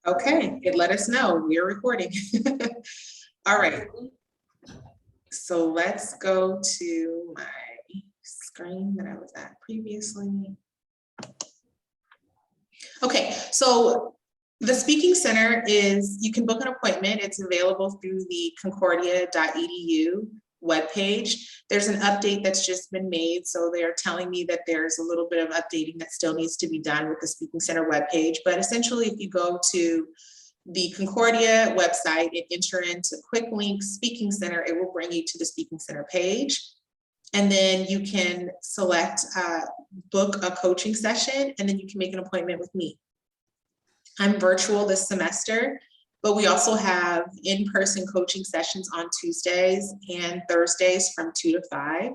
Okay, it let us know we are recording. All right. So let's go to my screen that I was at previously. Okay, so the Speaking Center is, you can book an appointment. It's available through the concordia.edu webpage. There's an update that's just been made. So they're telling me that there's a little bit of updating that still needs to be done with the Speaking Center webpage. But essentially, if you go to the Concordia website and enter into quick link Speaking Center, it will bring you to the Speaking Center page. And then you can select book a coaching session, and then you can make an appointment with me. I'm virtual this semester, but we also have in-person coaching sessions on Tuesdays and Thursdays from 2 to 5.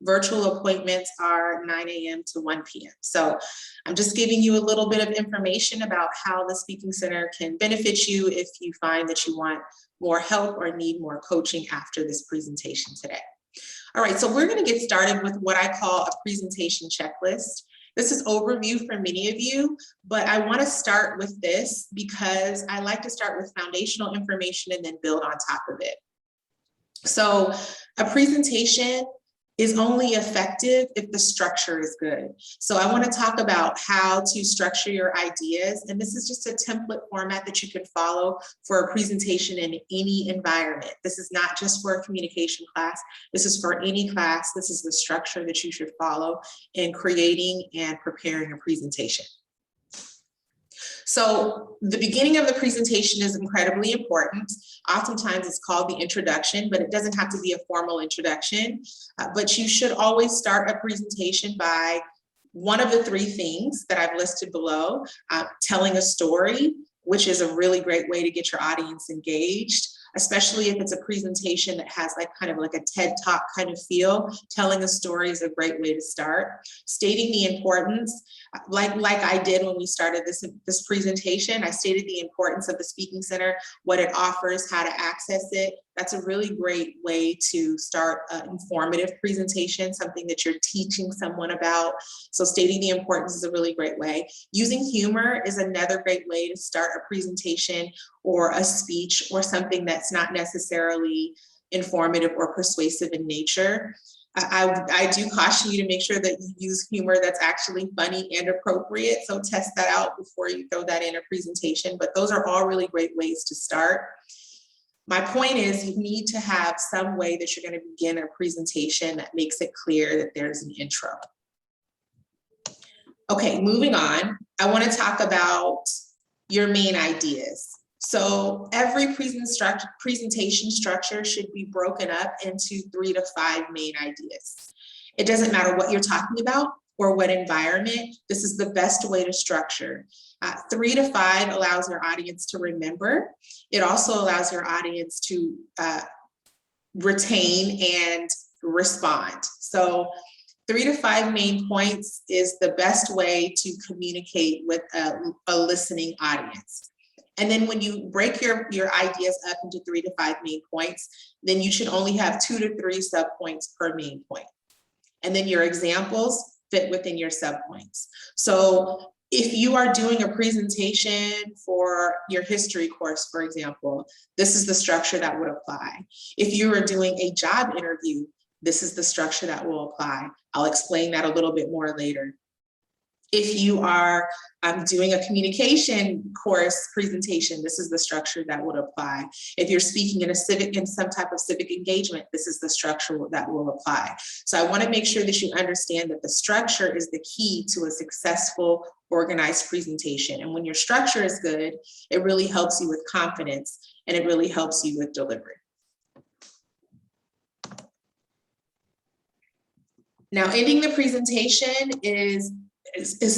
Virtual appointments are 9 a.m. to 1 p.m. So I'm just giving you a little bit of information about how the Speaking Center can benefit you if you find that you want more help or need more coaching after this presentation today. All right, so we're going to get started with what I call a presentation checklist. This is overview for many of you, but I want to start with this because I like to start with foundational information and then build on top of it. So a presentation is only effective if the structure is good. So I want to talk about how to structure your ideas. And this is just a template format that you can follow for a presentation in any environment. This is not just for a communication class. This is for any class. This is the structure that you should follow in creating and preparing a presentation. So the beginning of the presentation is incredibly important. Oftentimes it's called the introduction, but it doesn't have to be a formal introduction. But you should always start a presentation by one of the 3 things that I've listed below, telling a story, which is a really great way to get your audience engaged, especially if it's a presentation that has kind of like a TED Talk kind of feel. Telling a story is a great way to start. Stating the importance, like I did when we started this presentation, I stated the importance of the Speaking Center, what it offers, how to access it. That's a really great way to start an informative presentation, something that you're teaching someone about. So stating the importance is a really great way. Using humor is another great way to start a presentation or a speech or something that's not necessarily informative or persuasive in nature. I do caution you to make sure that you use humor that's actually funny and appropriate. So test that out before you throw that in a presentation. But those are all really great ways to start. My point is you need to have some way that you're going to begin a presentation that makes it clear that there's an intro. Okay, moving on. I want to talk your main ideas. So every presentation structure should be broken up into 3 to 5 main ideas. It doesn't matter what you're talking about or what environment. This is the best way to structure. 3 to 5 allows your audience to remember. It also allows your audience to retain and respond. So 3 to 5 main points is the best way to communicate with a listening audience. And then when you break your ideas up into 3 to 5 main points, then you should only have 2 to 3 subpoints per main point. And then your examples fit within your subpoints. So if you are doing a presentation for your history course, for example, this is the structure that would apply. If you are doing a job interview, this is the structure that will apply. I'll explain that a little bit more later. If you are doing a communication course presentation, this is the structure that would apply. If you're speaking in some type of civic engagement, this is the structure that will apply. So I want to make sure that you understand that the structure is the key to a successful, organized presentation. And when your structure is good, it really helps you with confidence and it really helps you with delivery. Now, ending the presentation is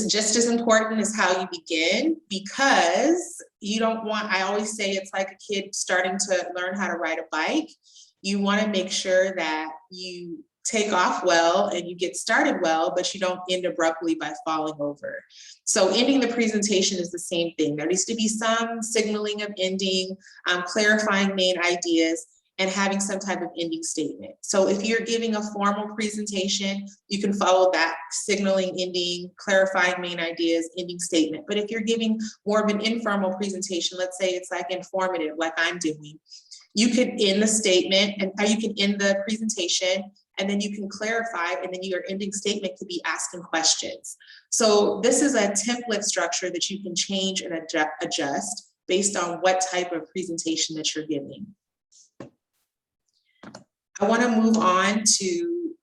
just as important as how you begin, because you don't want, I always say it's like a kid starting to learn how to ride a bike. You want to make sure that you take off well and you get started well, but you don't end abruptly by falling over. So ending the presentation is the same thing. There needs to be some signaling of ending, clarifying main ideas, and having some type of ending statement. So if you're giving a formal presentation, you can follow that, signaling, ending, clarifying main ideas, ending statement. But if you're giving more of an informal presentation, let's say it's like informative, like I'm doing, you could end the statement and you can end the presentation, and then you can clarify, and then your ending statement could be asking questions. So this is a template structure that you can change and adjust based on what type of presentation that you're giving. I want to move on to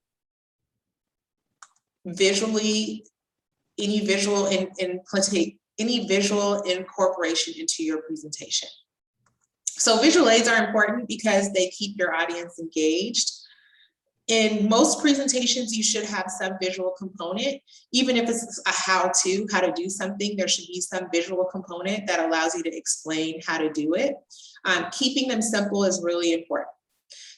any visual incorporation into your presentation. So visual aids are important because they keep your audience engaged. In most presentations, you should have some visual component. Even if it's a how-to, how to do something, there should be some visual component that allows you to explain how to do it. Keeping them simple is really important.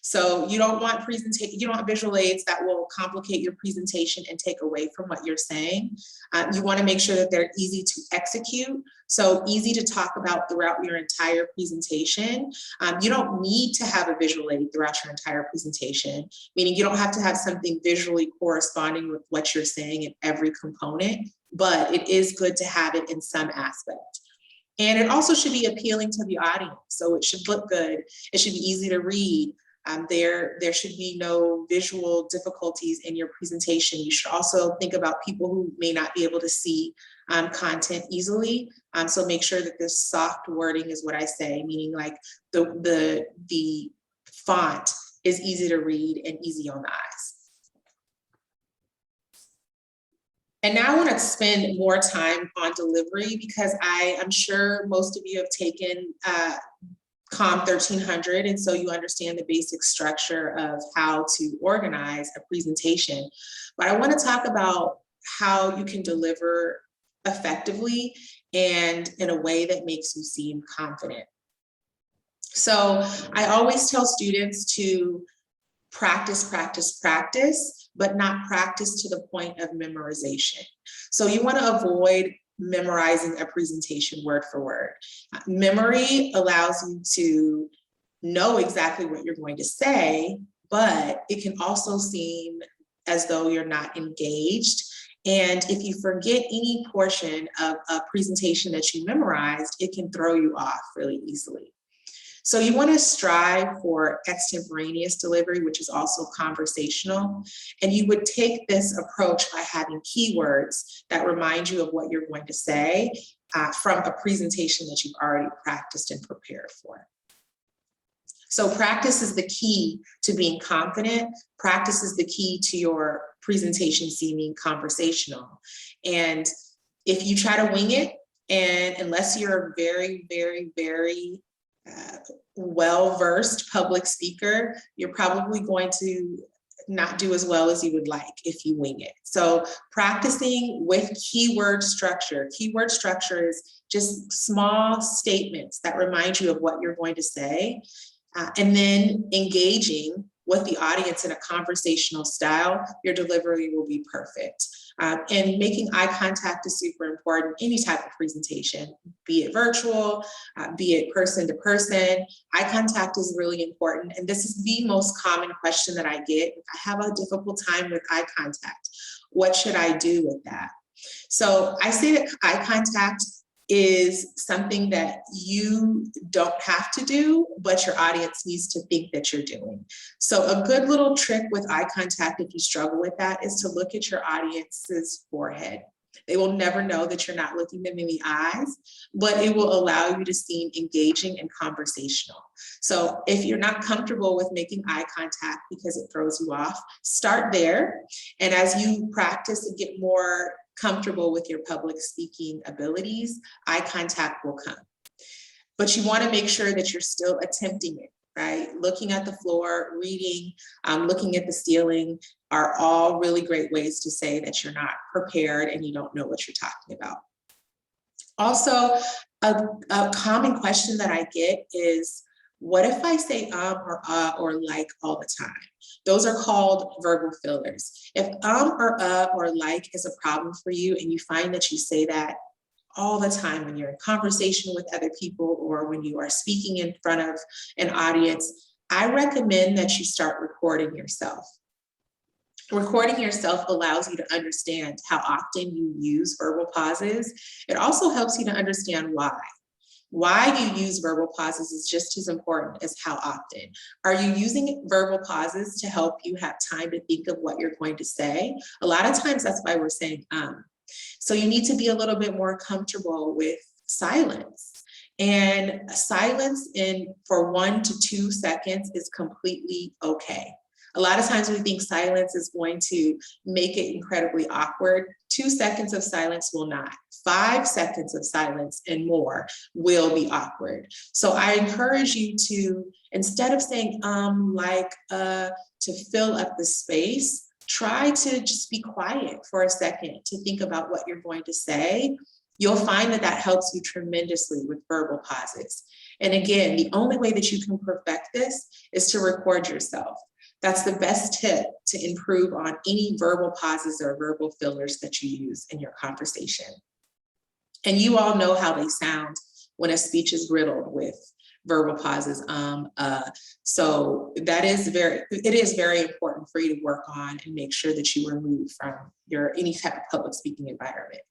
So you don't want visual aids that will complicate your presentation and take away from what you're saying. You want to make sure that they're easy to execute, so easy to talk about throughout your entire presentation. You don't need to have a visual aid throughout your entire presentation, meaning you don't have to have something visually corresponding with what you're saying in every component, but it is good to have it in some aspect. And it also should be appealing to the audience. So it should look good. It should be easy to read. There should be no visual difficulties in your presentation. You should also think about people who may not be able to see content easily. So make sure that this soft wording is what I say, meaning like the font is easy to read and easy on the eyes. And now I want to spend more time on delivery because I'm sure most of you have taken Comm 1300, and so you understand the basic structure of how to organize a presentation. But I want to talk about how you can deliver effectively and in a way that makes you seem confident. So I always tell students to practice, practice, practice, but not practice to the point of memorization. So you want to avoid memorizing a presentation word for word. Memory allows you to know exactly what you're going to say, but it can also seem as though you're not engaged. And if you forget any portion of a presentation that you memorized, it can throw you off really easily. So you want to strive for extemporaneous delivery, which is also conversational. And you would take this approach by having keywords that remind you of what you're going to say from a presentation that you've already practiced and prepared for. So practice is the key to being confident. Practice is the key to your presentation seeming conversational. And if you try to wing it, and unless you're a very, very, very well-versed public speaker, you're probably going to not do as well as you would like if you wing it. So practicing with keyword structure. Keyword structure is just small statements that remind you of what you're going to say, and then engaging with the audience in a conversational style, your delivery will be perfect. And making eye contact is super important, any type of presentation, be it virtual, be it person to person. Eye contact is really important. And this is the most common question that I get. If I have a difficult time with eye contact, what should I do with that? So I say that eye contact is something that you don't have to do, but your audience needs to think that you're doing. So a good little trick with eye contact, if you struggle with that, is to look at your audience's forehead. They will never know that you're not looking them in the eyes, but it will allow you to seem engaging and conversational. So if you're not comfortable with making eye contact because it throws you off, start there. And as you practice and get more comfortable with your public speaking abilities, eye contact will come. But you want to make sure that you're still attempting it, right? Looking at the floor, reading, looking at the ceiling are all really great ways to say that you're not prepared and you don't know what you're talking about. Also, a common question that I get is, what if I say or like all the time? Those are called verbal fillers. If or like is a problem for you and you find that you say that all the time when you're in conversation with other people or when you are speaking in front of an audience, I recommend that you start recording yourself. Recording yourself allows you to understand how often you use verbal pauses. It also helps you to understand why. Why you use verbal pauses is just as important as how often. Are you using verbal pauses to help you have time to think of what you're going to say? A lot of times that's why we're saying So you need to be a little bit more comfortable with silence. And silence for 1 to 2 seconds is completely okay. A lot of times we think silence is going to make it incredibly awkward. 2 seconds of silence will not. 5 seconds of silence and more will be awkward. So I encourage you to, instead of saying to fill up the space, try to just be quiet for a second to think about what you're going to say. You'll find that that helps you tremendously with verbal pauses. And again, the only way that you can perfect this is to record yourself. That's the best tip to improve on any verbal pauses or verbal fillers that you use in your conversation. And you all know how they sound when a speech is riddled with verbal pauses. So it is very important for you to work on and make sure that you remove from any type of public speaking environment.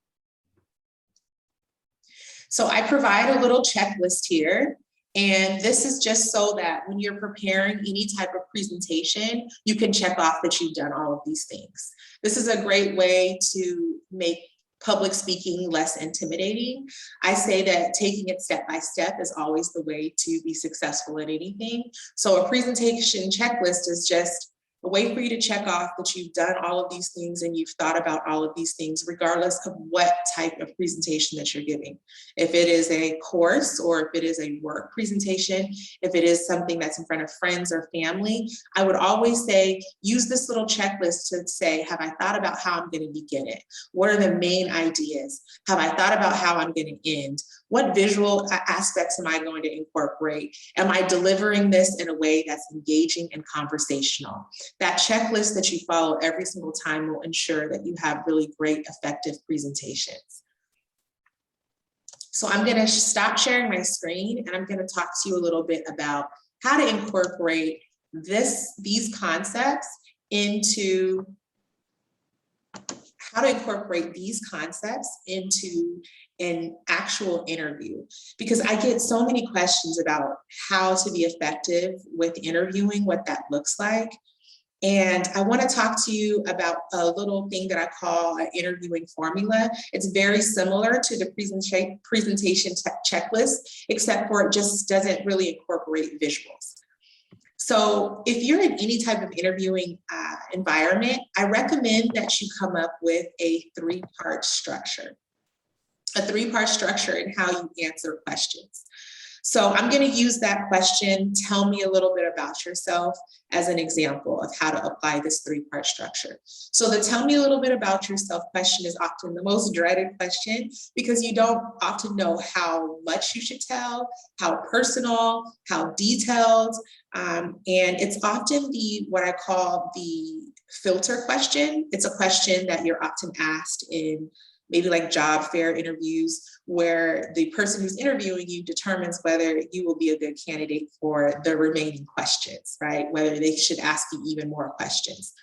So I provide a little checklist here. And this is just so that when you're preparing any type of presentation, you can check off that you've done all of these things. This is a great way to make public speaking less intimidating. I say that taking it step by step is always the way to be successful at anything. So a presentation checklist is just a way for you to check off that you've done all of these things and you've thought about all of these things, regardless of what type of presentation that you're giving. If it is a course or if it is a work presentation, if it is something that's in front of friends or family, I would always say, use this little checklist to say, have I thought about how I'm going to begin it? What are the main ideas? Have I thought about how I'm going to end? What visual aspects am I going to incorporate? Am I delivering this in a way that's engaging and conversational? That checklist that you follow every single time will ensure that you have really great, effective presentations. So I'm going to stop sharing my screen and I'm going to talk to you a little bit about how to incorporate these concepts into an actual interview, because I get so many questions about how to be effective with interviewing, what that looks like. And I want to talk to you about a little thing that I call an interviewing formula. It's very similar to the presentation checklist, except for it just doesn't really incorporate visuals. So if you're in any type of interviewing environment, I recommend that you come up with a 3-part structure. A 3-part structure in how you answer questions. So I'm going to use that question, tell me a little bit about yourself, as an example of how to apply this 3-part structure. So the tell me a little bit about yourself question is often the most dreaded question, because you don't often know how much you should tell, how personal, how detailed, and it's often what I call the filter question. It's a question that you're often asked in maybe like job fair interviews, where the person who's interviewing you determines whether you will be a good candidate for the remaining questions, right? Whether they should ask you even more questions.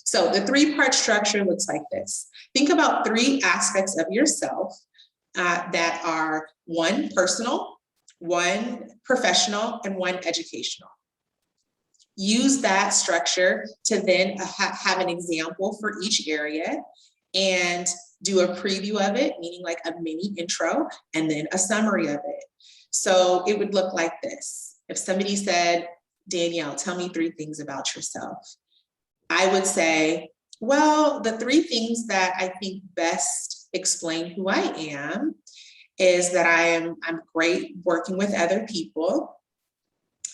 So the 3-part structure looks like this. Think about 3 aspects of yourself that are 1 personal, 1 professional, and 1 educational. Use that structure to then have an example for each area and do a preview of it, meaning like a mini intro, and then a summary of it. So it would look like this. If somebody said, Danielle, tell me 3 things about yourself, I would say, well, the 3 things that I think best explain who I am is that I'm great working with other people.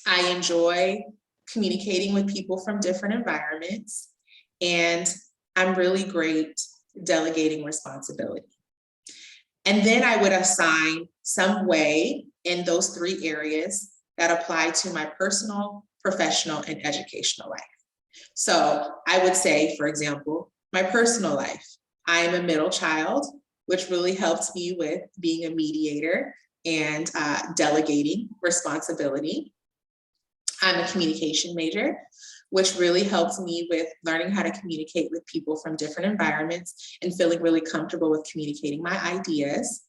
I enjoy communicating with people from different environments, and I'm really great delegating responsibility. And then I would assign some way in those 3 areas that apply to my personal, professional, and educational life. So I would say, for example, my personal life, I am a middle child, which really helps me with being a mediator and delegating responsibility. I'm a communication major, which really helps me with learning how to communicate with people from different environments and feeling really comfortable with communicating my ideas.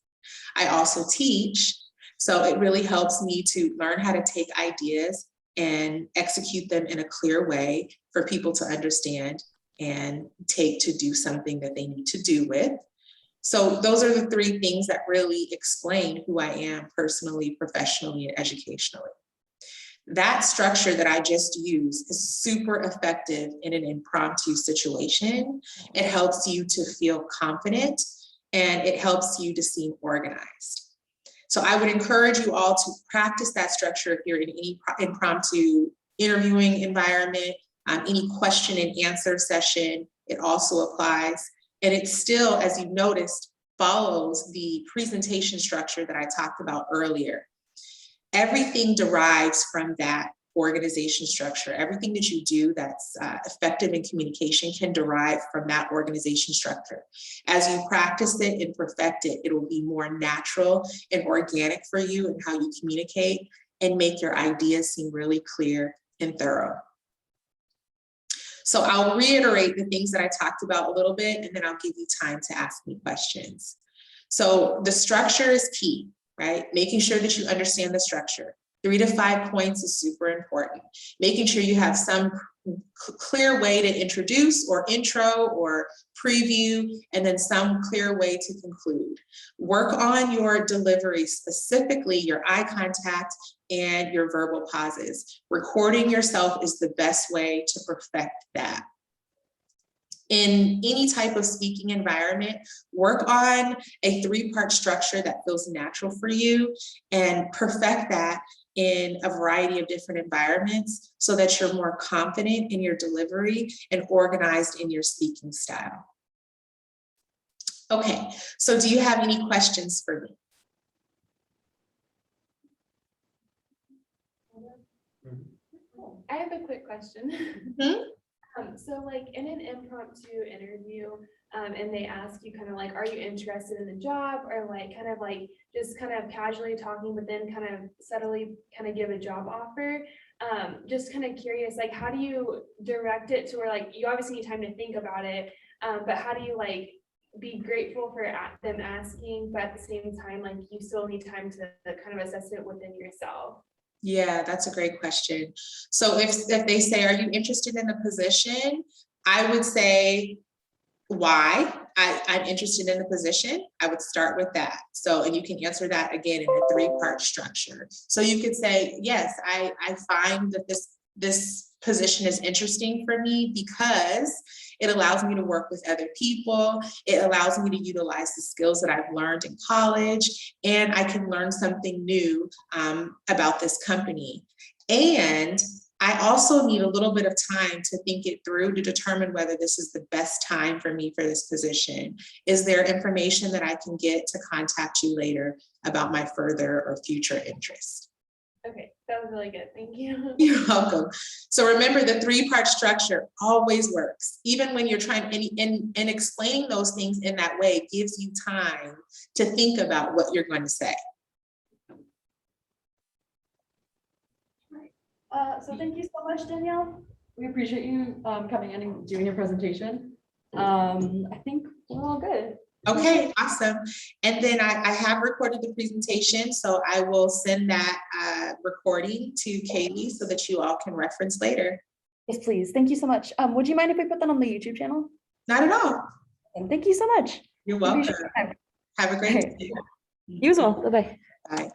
I also teach, so it really helps me to learn how to take ideas and execute them in a clear way for people to understand and take to do something that they need to do with. So those are the three things that really explain who I am personally, professionally, and educationally. That structure that I just used is super effective in an impromptu situation. It helps you to feel confident and it helps you to seem organized. So I would encourage you all to practice that structure if you're in any impromptu interviewing environment, any question and answer session, it also applies. And it still, as you noticed, follows the presentation structure that I talked about earlier. Everything derives from that organization structure. Everything that you do that's effective in communication can derive from that organization structure. As you practice it and perfect it, it will be more natural and organic for you in how you communicate and make your ideas seem really clear and thorough. So I'll reiterate the things that I talked about a little bit, and then I'll give you time to ask me questions. So the structure is key, right? Making sure that you understand the structure. 3 to 5 points is super important. Making sure you have some clear way to introduce or intro or preview, and then some clear way to conclude. Work on your delivery, specifically your eye contact and your verbal pauses. Recording yourself is the best way to perfect that. In any type of speaking environment, work on a 3-part structure that feels natural for you and perfect that in a variety of different environments so that you're more confident in your delivery and organized in your speaking style. Okay, so do you have any questions for me? I have a quick question. Mm-hmm. So like in an impromptu interview, and they ask you kind of like, are you interested in the job, or like kind of like just kind of casually talking, but then kind of subtly kind of give a job offer. Just kind of curious, like how do you direct it to where like you obviously need time to think about it, but how do you like be grateful for them asking, but at the same time, like you still need time to kind of assess it within yourself? Yeah, that's a great question. So if they say, are you interested in the position? I would say, why? I'm interested in the position. I would start with that. So, and you can answer that again in a 3-part structure. So you could say, yes, I find that this position is interesting for me because it allows me to work with other people. It allows me to utilize the skills that I've learned in college, and I can learn something new about this company. And I also need a little bit of time to think it through to determine whether this is the best time for me for this position. Is there information that I can get to contact you later about my further or future interest? Okay, that was really good. Thank you. You're welcome. So remember, the 3-part structure always works. Even when you're trying, and explaining those things in that way gives you time to think about what you're going to say. So thank you so much, Danielle. We appreciate you coming in and doing your presentation. I think we're all good. Okay, awesome. And then I have recorded the presentation, so I will send that recording to Kaylee so that you all can reference later. Yes, please. Thank you so much. Would you mind if we put that on the YouTube channel? Not at all. And thank you so much. You're welcome. Have a great day. You as well. Bye-bye. Bye.